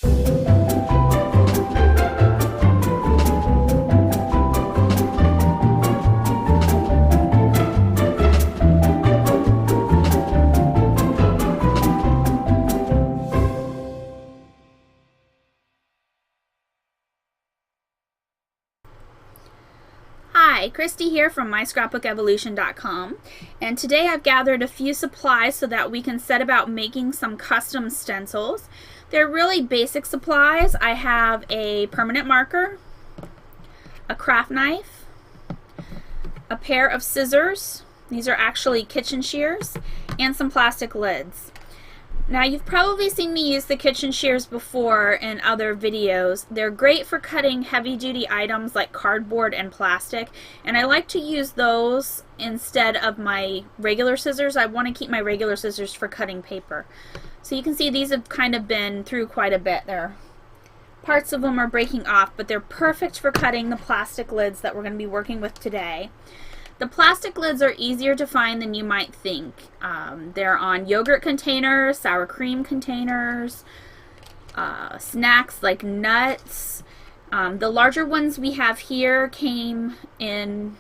Hi, Christy here from MyScrapbookEvolution.com, and today I've gathered a few supplies so that we can set about making some custom stencils. They're really basic supplies. I have a permanent marker, a craft knife, a pair of scissors, these are actually kitchen shears, and some plastic lids. Now, you've probably seen me use the kitchen shears before in other videos. They're great for cutting heavy-duty items like cardboard and plastic, and I like to use those instead of my regular scissors. I want to keep my regular scissors for cutting paper. So you can see these have kind of been through quite a bit there. Parts of them are breaking off, but they're perfect for cutting the plastic lids that we're going to be working with today. The plastic lids are easier to find than you might think. They're on yogurt containers, sour cream containers, snacks like nuts. The larger ones we have here came in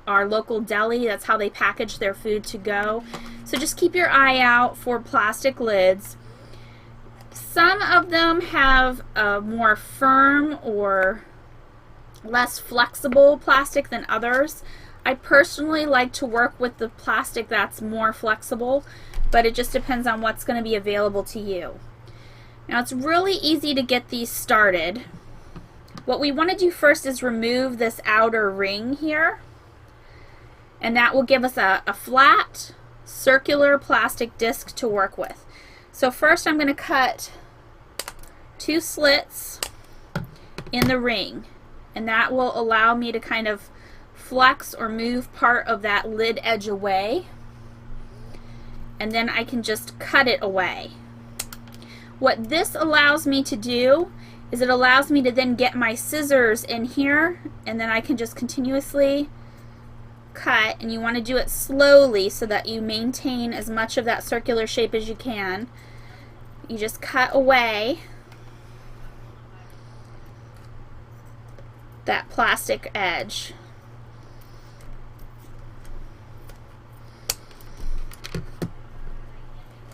our local deli. That's how they package their food to go. So just keep your eye out for plastic lids. Some of them have a more firm or less flexible plastic than others. I personally like to work with the plastic that's more flexible, but it just depends on what's going to be available to you. Now, it's really easy to get these started. What we want to do first is remove this outer ring here, and that will give us a flat circular plastic disc to work with. So first I'm going to cut 2 slits in the ring, and that will allow me to kind of flex or move part of that lid edge away, and then I can just cut it away. What this allows me to do is it allows me to then get my scissors in here, and then I can just continuously cut, and you want to do it slowly so that you maintain as much of that circular shape as you can. You just cut away that plastic edge.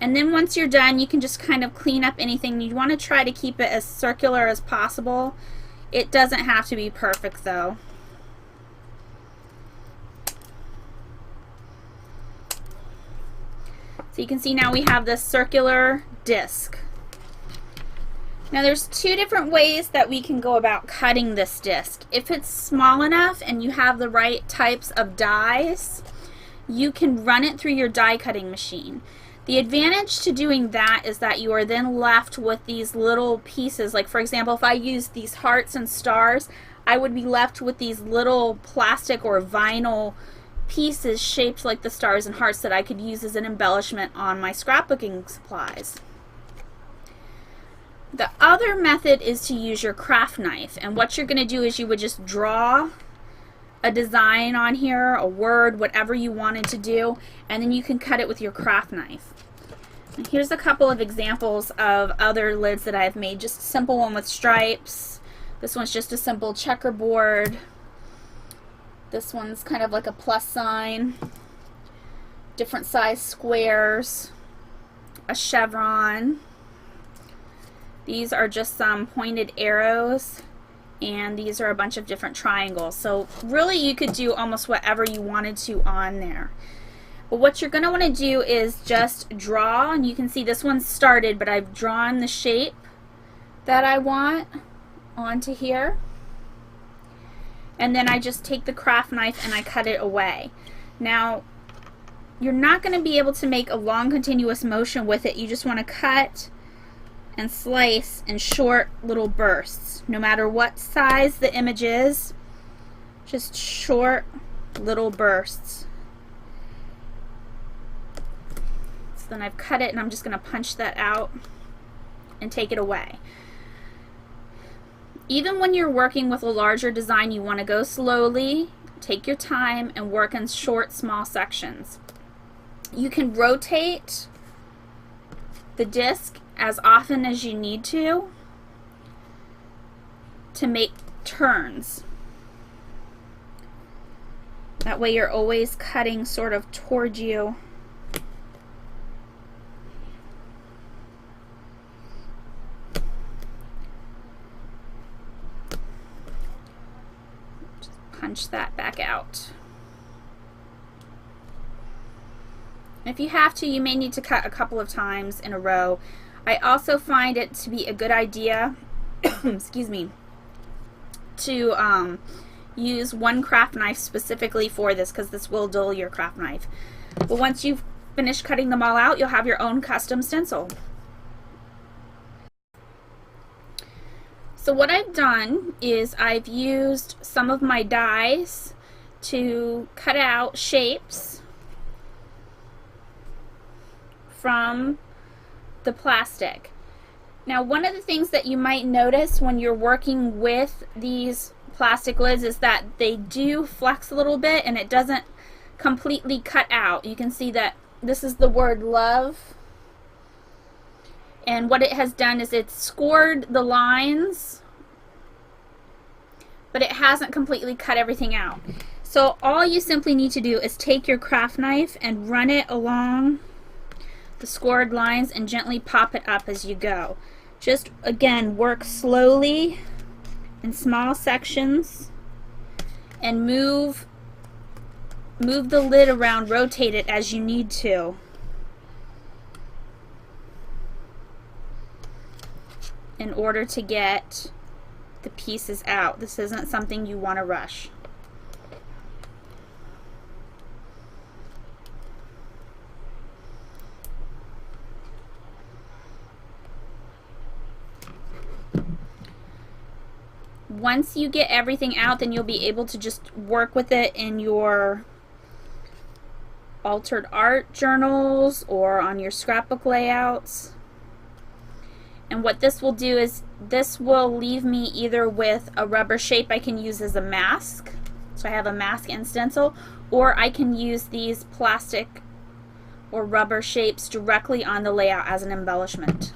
And then once you're done, you can just kind of clean up anything. You want to try to keep it as circular as possible. It doesn't have to be perfect though. So you can see now we have this circular disc. Now there's 2 different ways that we can go about cutting this disc. If it's small enough and you have the right types of dies, you can run it through your die cutting machine. The advantage to doing that is that you are then left with these little pieces. Like, for example, if I use these hearts and stars, I would be left with these little plastic or vinyl pieces shaped like the stars and hearts that I could use as an embellishment on my scrapbooking supplies. The other method is to use your craft knife, and what you're going to do is you would just draw a design on here, a word, whatever you wanted to do, and then you can cut it with your craft knife. And here's a couple of examples of other lids that I've made. Just a simple one with stripes. This one's just a simple checkerboard. This one's kind of like a plus sign. Different size squares. A chevron. These are just some pointed arrows, and these are a bunch of different triangles. So really you could do almost whatever you wanted to on there. But what you're going to want to do is just draw, and you can see this one's started, but I've drawn the shape that I want onto here. And then I just take the craft knife and I cut it away. Now, you're not going to be able to make a long continuous motion with it. You just want to cut and slice in short little bursts. No matter what size the image is, just short little bursts. So then I've cut it, and I'm just going to punch that out and take it away. Even when you're working with a larger design, you want to go slowly, take your time, and work in short, small sections. You can rotate the disc as often as you need to make turns. That way you're always cutting sort of towards you. Just punch that back out. If you have to, you may need to cut a couple of times in a row. I also find it to be a good idea excuse me, to use one craft knife specifically for this, because this will dull your craft knife. But once you've finished cutting them all out, you'll have your own custom stencil. So what I've done is I've used some of my dies to cut out shapes from the plastic. Now, one of the things that you might notice when you're working with these plastic lids is that they do flex a little bit and it doesn't completely cut out. You can see that this is the word love, and what it has done is it's scored the lines, but it hasn't completely cut everything out. So all you simply need to do is take your craft knife and run it along the scored lines and gently pop it up as you go. Just again, work slowly in small sections and move the lid around, rotate it as you need to. In order to get the pieces out. This isn't something you want to rush. Once you get everything out, then you'll be able to just work with it in your altered art journals or on your scrapbook layouts. And what this will do is this will leave me either with a rubber shape I can use as a mask, so I have a mask and stencil, or I can use these plastic or rubber shapes directly on the layout as an embellishment.